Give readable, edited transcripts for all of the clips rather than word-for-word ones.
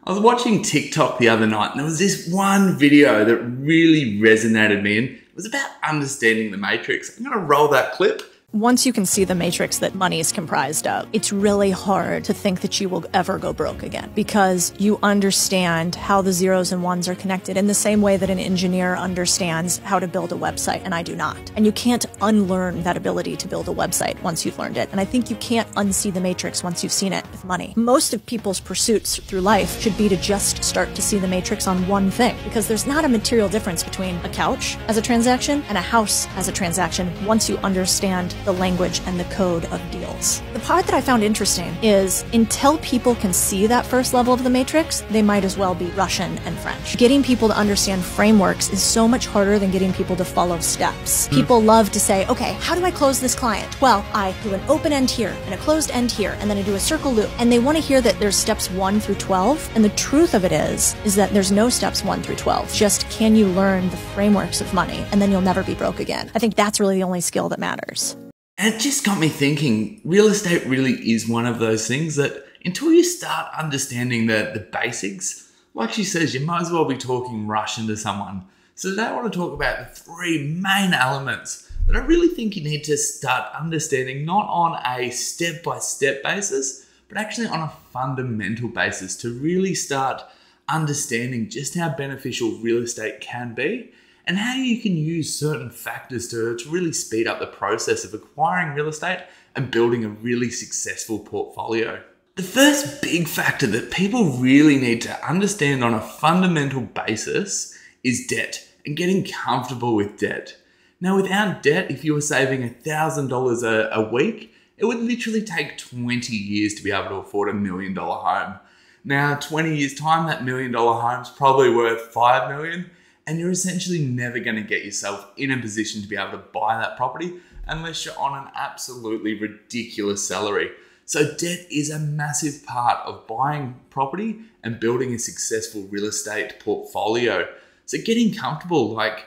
I was watching TikTok the other night and there was this one video that really resonated with me, and it was about understanding the matrix. I'm going to roll that clip. Once you can see the matrix that money is comprised of, it's really hard to think that you will ever go broke again because you understand how the zeros and ones are connected in the same way that an engineer understands how to build a website, and I do not. And you can't unlearn that ability to build a website once you've learned it. And I think you can't unsee the matrix once you've seen it with money. Most of people's pursuits through life should be to just start to see the matrix on one thing, because there's not a material difference between a couch as a transaction and a house as a transaction once you understand the language and the code of deals. The part that I found interesting is until people can see that first level of the matrix, they might as well be Russian and French. Getting people to understand frameworks is so much harder than getting people to follow steps. People love to say, okay, how do I close this client? Well, I do an open end here and a closed end here, and then I do a circle loop. And they want to hear that there's steps 1 through 12. And the truth of it is that there's no steps 1 through 12. Just can you learn the frameworks of money, and then you'll never be broke again. I think that's really the only skill that matters. And it just got me thinking, real estate really is one of those things that until you start understanding the basics, like she says, you might as well be talking Russian to someone. So today I want to talk about the 3 main elements that I really think you need to start understanding, not on a step-by-step basis, but actually on a fundamental basis to really start understanding just how beneficial real estate can be, and how you can use certain factors to really speed up the process of acquiring real estate and building a really successful portfolio. The first big factor that people really need to understand on a fundamental basis is debt and getting comfortable with debt. Now, without debt, if you were saving $1,000 a week, it would literally take 20 years to be able to afford $1 million home. Now, 20 years time, that $1 million home is probably worth $5 million. And you're essentially never going to get yourself in a position to be able to buy that property unless you're on an absolutely ridiculous salary. So debt is a massive part of buying property and building a successful real estate portfolio. So getting comfortable, like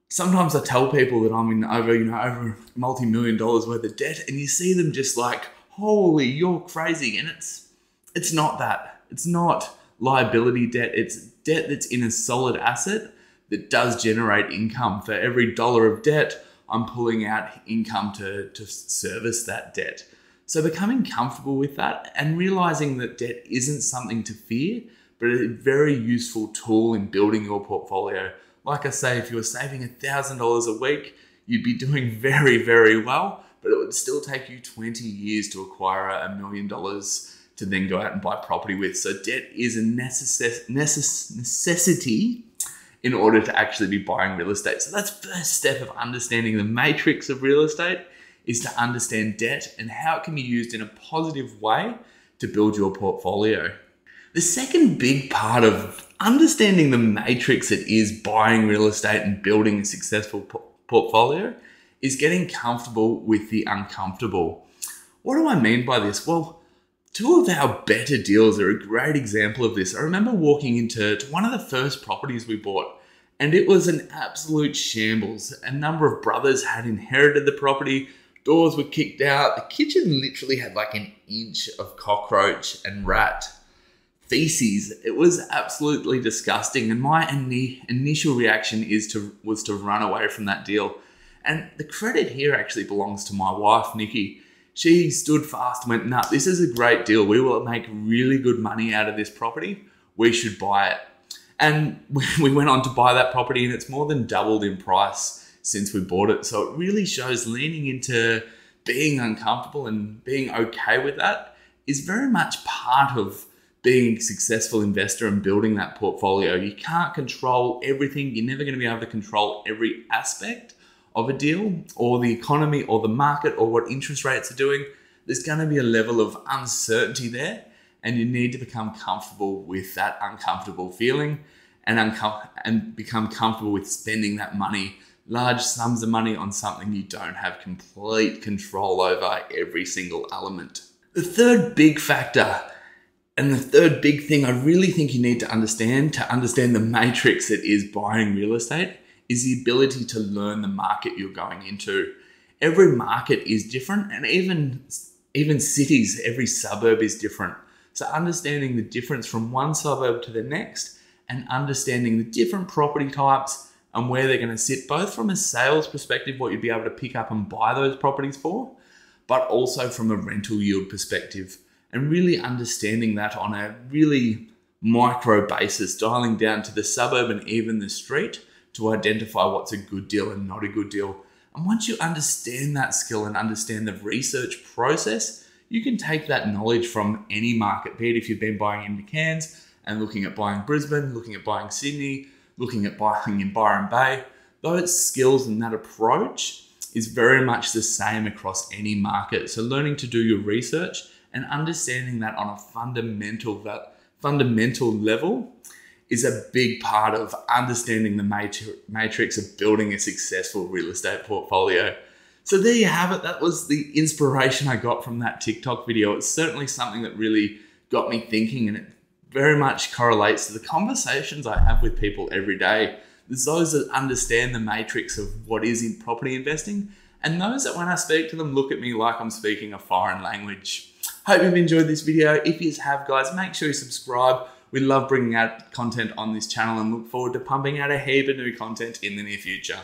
sometimes I tell people that I'm in over multi-million dollars worth of debt, and you see them just like, holy, you're crazy. And it's not that. It's not liability debt. It's debt that's in a solid asset that does generate income. For every dollar of debt, I'm pulling out income to service that debt. So becoming comfortable with that and realizing that debt isn't something to fear, but a very useful tool in building your portfolio. Like I say, if you were saving $1,000 a week, you'd be doing very, very well, but it would still take you 20 years to acquire $1 million to then go out and buy property with. So debt is a necessity in order to actually be buying real estate. So that's the first step of understanding the matrix of real estate, is to understand debt and how it can be used in a positive way to build your portfolio. The second big part of understanding the matrix that is buying real estate and building a successful portfolio is getting comfortable with the uncomfortable. What do I mean by this? Well, 2 of our better deals are a great example of this. I remember walking into one of the first properties we bought, and it was an absolute shambles. A number of brothers had inherited the property. Doors were kicked out. The kitchen literally had like an inch of cockroach and rat feces. It was absolutely disgusting. And my initial reaction was to run away from that deal. And the credit here actually belongs to my wife, Nikki. She stood fast and went, nah, this is a great deal. We will make really good money out of this property. We should buy it. And we went on to buy that property, and it's more than doubled in price since we bought it. So it really shows leaning into being uncomfortable and being okay with that is very much part of being a successful investor and building that portfolio. You can't control everything. You're never going to be able to control every aspect of a deal or the economy or the market or what interest rates are doing. There's going to be a level of uncertainty there, and you need to become comfortable with that uncomfortable feeling and become comfortable with spending that money, large sums of money, on something you don't have complete control over every single element. The third big factor and the third big thing I really think you need to understand the matrix that is buying real estate is the ability to learn the market you're going into. Every market is different, and even cities, every suburb is different. So understanding the difference from one suburb to the next and understanding the different property types and where they're going to sit, both from a sales perspective, what you'd be able to pick up and buy those properties for, but also from a rental yield perspective, and really understanding that on a really micro basis, dialing down to the suburb and even the street to identify what's a good deal and not a good deal. And once you understand that skill and understand the research process, you can take that knowledge from any market, be it if you've been buying into Cairns and looking at buying Brisbane, looking at buying Sydney, looking at buying in Byron Bay. Those skills and that approach is very much the same across any market. So learning to do your research and understanding that on a fundamental level is a big part of understanding the matrix of building a successful real estate portfolio. So there you have it. That was the inspiration I got from that TikTok video. It's certainly something that really got me thinking, and it very much correlates to the conversations I have with people every day. There's those that understand the matrix of what is in property investing, and those that when I speak to them look at me like I'm speaking a foreign language. Hope you've enjoyed this video. If you have, guys, make sure you subscribe. We love bringing out content on this channel and look forward to pumping out a heap of new content in the near future.